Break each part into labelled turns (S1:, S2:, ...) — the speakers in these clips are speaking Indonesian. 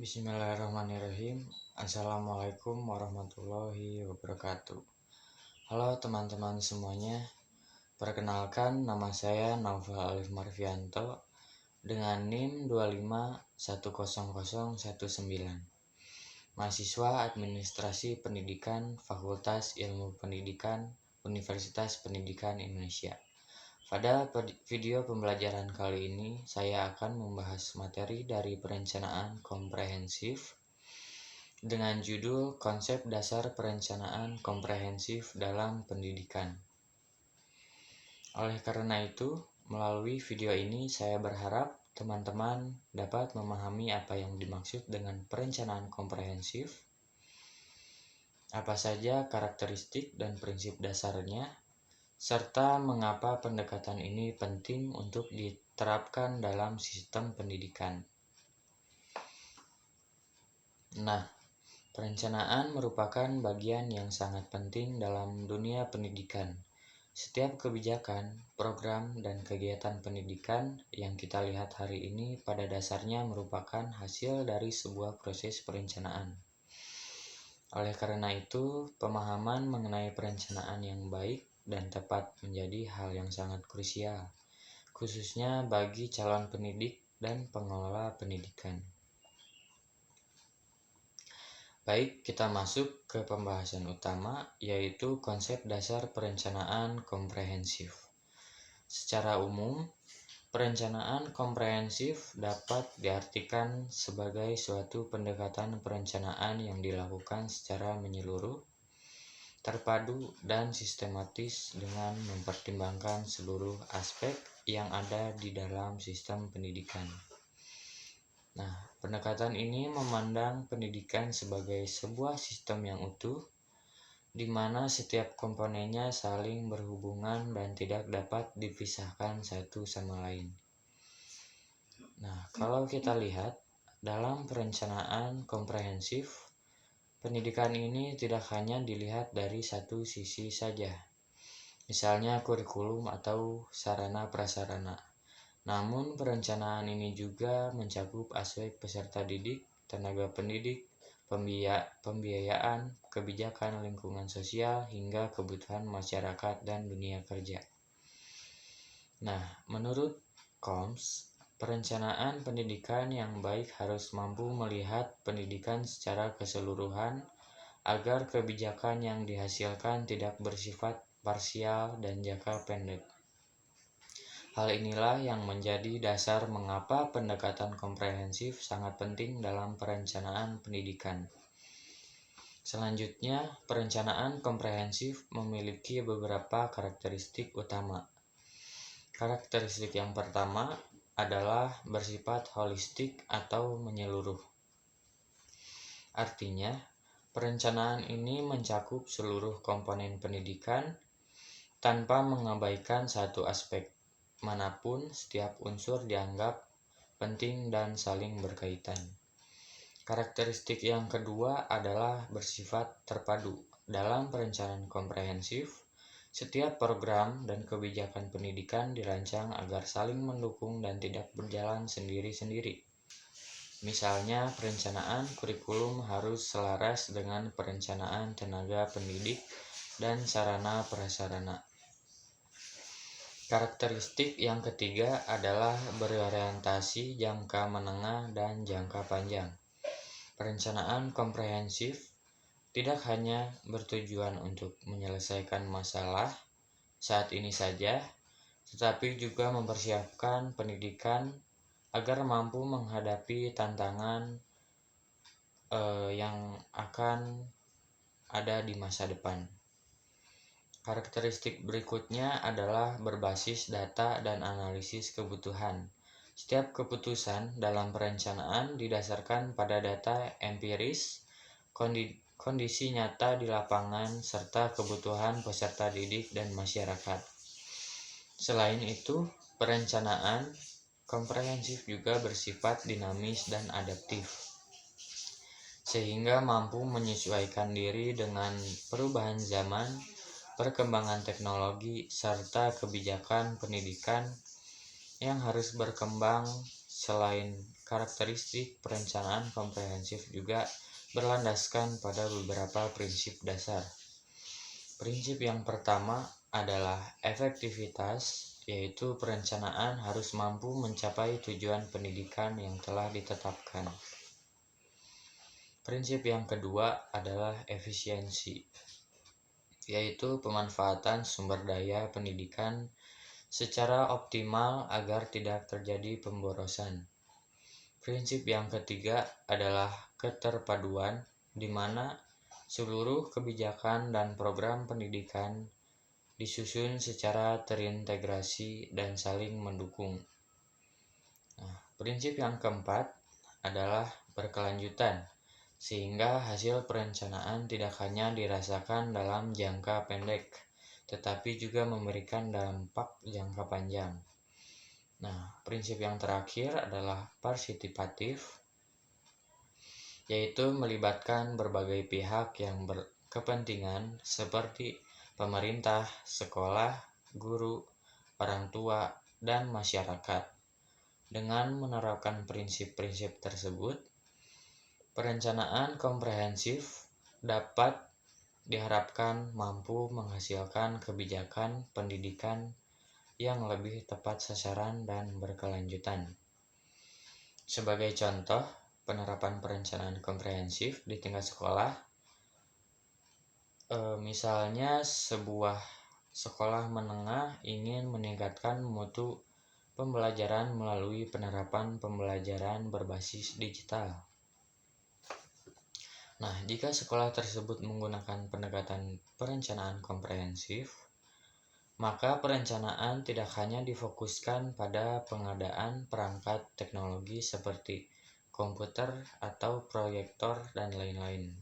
S1: Bismillahirrahmanirrahim. Assalamualaikum warahmatullahi wabarakatuh. Halo teman-teman semuanya. Perkenalkan, nama saya Naufal Alif Marfianto dengan NIM 2510019. Mahasiswa Administrasi Pendidikan Fakultas Ilmu Pendidikan Universitas Pendidikan Indonesia. Pada video pembelajaran kali ini, saya akan membahas materi dari perencanaan komprehensif dengan judul Konsep Dasar Perencanaan Komprehensif dalam Pendidikan. Oleh karena itu, melalui video ini saya berharap teman-teman dapat memahami apa yang dimaksud dengan perencanaan komprehensif, apa saja karakteristik dan prinsip dasarnya, serta mengapa pendekatan ini penting untuk diterapkan dalam sistem pendidikan. Nah, perencanaan merupakan bagian yang sangat penting dalam dunia pendidikan. Setiap kebijakan, program, dan kegiatan pendidikan yang kita lihat hari ini pada dasarnya merupakan hasil dari sebuah proses perencanaan. Oleh karena itu, pemahaman mengenai perencanaan yang baik dan tepat menjadi hal yang sangat krusial, khususnya bagi calon pendidik dan pengelola pendidikan. Baik, kita masuk ke pembahasan utama, yaitu konsep dasar perencanaan komprehensif. Secara umum, perencanaan komprehensif dapat diartikan sebagai suatu pendekatan perencanaan yang dilakukan secara menyeluruh, terpadu, dan sistematis dengan mempertimbangkan seluruh aspek yang ada di dalam sistem pendidikan. Nah, pendekatan ini memandang pendidikan sebagai sebuah sistem yang utuh, di mana setiap komponennya saling berhubungan dan tidak dapat dipisahkan satu sama lain. Nah, kalau kita lihat dalam perencanaan komprehensif, pendidikan ini tidak hanya dilihat dari satu sisi saja, misalnya kurikulum atau sarana prasarana. Namun perencanaan ini juga mencakup aspek peserta didik, tenaga pendidik, pembiayaan, kebijakan lingkungan sosial, hingga kebutuhan masyarakat dan dunia kerja. Nah, menurut KOMS, perencanaan pendidikan yang baik harus mampu melihat pendidikan secara keseluruhan agar kebijakan yang dihasilkan tidak bersifat parsial dan jangka pendek. Hal inilah yang menjadi dasar mengapa pendekatan komprehensif sangat penting dalam perencanaan pendidikan. Selanjutnya, perencanaan komprehensif memiliki beberapa karakteristik utama. Karakteristik yang pertama adalah bersifat holistik atau menyeluruh. Artinya, perencanaan ini mencakup seluruh komponen pendidikan tanpa mengabaikan satu aspek manapun. Setiap unsur dianggap penting dan saling berkaitan. Karakteristik yang kedua adalah bersifat terpadu. Dalam perencanaan komprehensif, setiap program dan kebijakan pendidikan dirancang agar saling mendukung dan tidak berjalan sendiri-sendiri. Misalnya, perencanaan kurikulum harus selaras dengan perencanaan tenaga pendidik dan sarana prasarana. Karakteristik yang ketiga adalah berorientasi jangka menengah dan jangka panjang. Perencanaan komprehensif tidak hanya bertujuan untuk menyelesaikan masalah saat ini saja, tetapi juga mempersiapkan pendidikan agar mampu menghadapi tantangan yang akan ada di masa depan. Karakteristik berikutnya adalah berbasis data dan analisis kebutuhan. Setiap keputusan dalam perencanaan didasarkan pada data empiris, kondisi nyata di lapangan, serta kebutuhan peserta didik dan masyarakat. Selain itu, perencanaan komprehensif juga bersifat dinamis dan adaptif, sehingga mampu menyesuaikan diri dengan perubahan zaman, perkembangan teknologi, serta kebijakan pendidikan yang harus berkembang. Selain karakteristik perencanaan komprehensif juga berlandaskan pada beberapa prinsip dasar. Prinsip yang pertama adalah efektivitas, yaitu perencanaan harus mampu mencapai tujuan pendidikan yang telah ditetapkan. Prinsip yang kedua adalah efisiensi, yaitu pemanfaatan sumber daya pendidikan secara optimal agar tidak terjadi pemborosan. Prinsip yang ketiga adalah keterpaduan, di mana seluruh kebijakan dan program pendidikan disusun secara terintegrasi dan saling mendukung. Prinsip yang keempat adalah berkelanjutan, sehingga hasil perencanaan tidak hanya dirasakan dalam jangka pendek, tetapi juga memberikan dampak jangka panjang. Prinsip yang terakhir adalah partisipatif, yaitu melibatkan berbagai pihak yang berkepentingan seperti pemerintah, sekolah, guru, orang tua, dan masyarakat. Dengan menerapkan prinsip-prinsip tersebut, perencanaan komprehensif dapat diharapkan mampu menghasilkan kebijakan pendidikan yang lebih tepat sasaran dan berkelanjutan. Sebagai contoh, penerapan perencanaan komprehensif di tingkat sekolah, misalnya sebuah sekolah menengah ingin meningkatkan mutu pembelajaran melalui penerapan pembelajaran berbasis digital. Jika sekolah tersebut menggunakan pendekatan perencanaan komprehensif, maka perencanaan tidak hanya difokuskan pada pengadaan perangkat teknologi seperti komputer atau proyektor dan lain-lain.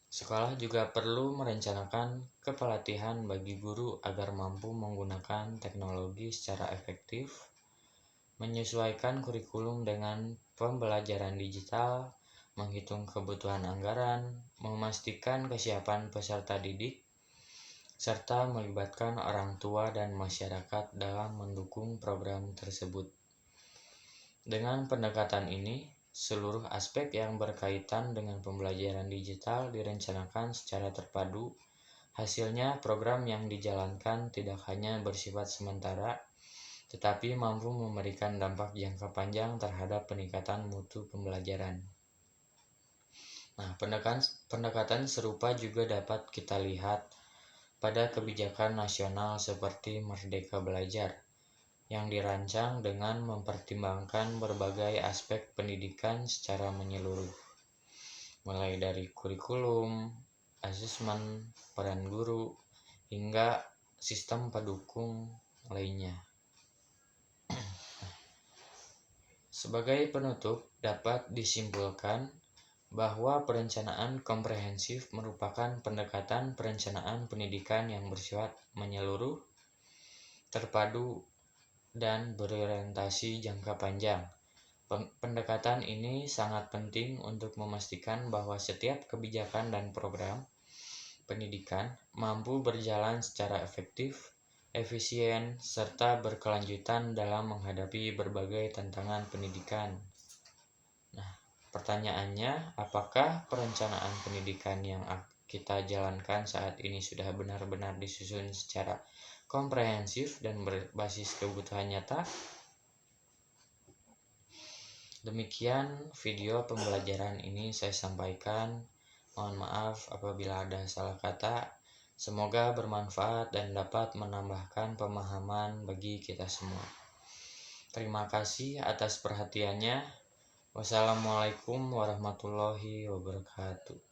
S1: Sekolah juga perlu merencanakan kepelatihan bagi guru agar mampu menggunakan teknologi secara efektif, menyesuaikan kurikulum dengan pembelajaran digital, menghitung kebutuhan anggaran, memastikan kesiapan peserta didik, serta melibatkan orang tua dan masyarakat dalam mendukung program tersebut. Dengan pendekatan ini, seluruh aspek yang berkaitan dengan pembelajaran digital direncanakan secara terpadu. Hasilnya, program yang dijalankan tidak hanya bersifat sementara, tetapi mampu memberikan dampak jangka panjang terhadap peningkatan mutu pembelajaran. Pendekatan serupa juga dapat kita lihat pada kebijakan nasional seperti Merdeka Belajar, yang dirancang dengan mempertimbangkan berbagai aspek pendidikan secara menyeluruh, mulai dari kurikulum, asesmen, peran guru, hingga sistem pendukung lainnya. Sebagai penutup, dapat disimpulkan bahwa perencanaan komprehensif merupakan pendekatan perencanaan pendidikan yang bersifat menyeluruh, terpadu, dan berorientasi jangka panjang. Pendekatan ini sangat penting untuk memastikan bahwa setiap kebijakan dan program pendidikan mampu berjalan secara efektif, efisien, serta berkelanjutan dalam menghadapi berbagai tantangan pendidikan. Pertanyaannya, apakah perencanaan pendidikan yang kita jalankan saat ini sudah benar-benar disusun secara komprehensif dan berbasis kebutuhan nyata? Demikian video pembelajaran ini saya sampaikan. Mohon maaf apabila ada salah kata. Semoga bermanfaat dan dapat menambahkan pemahaman bagi kita semua. Terima kasih atas perhatiannya. Wassalamualaikum warahmatullahi wabarakatuh.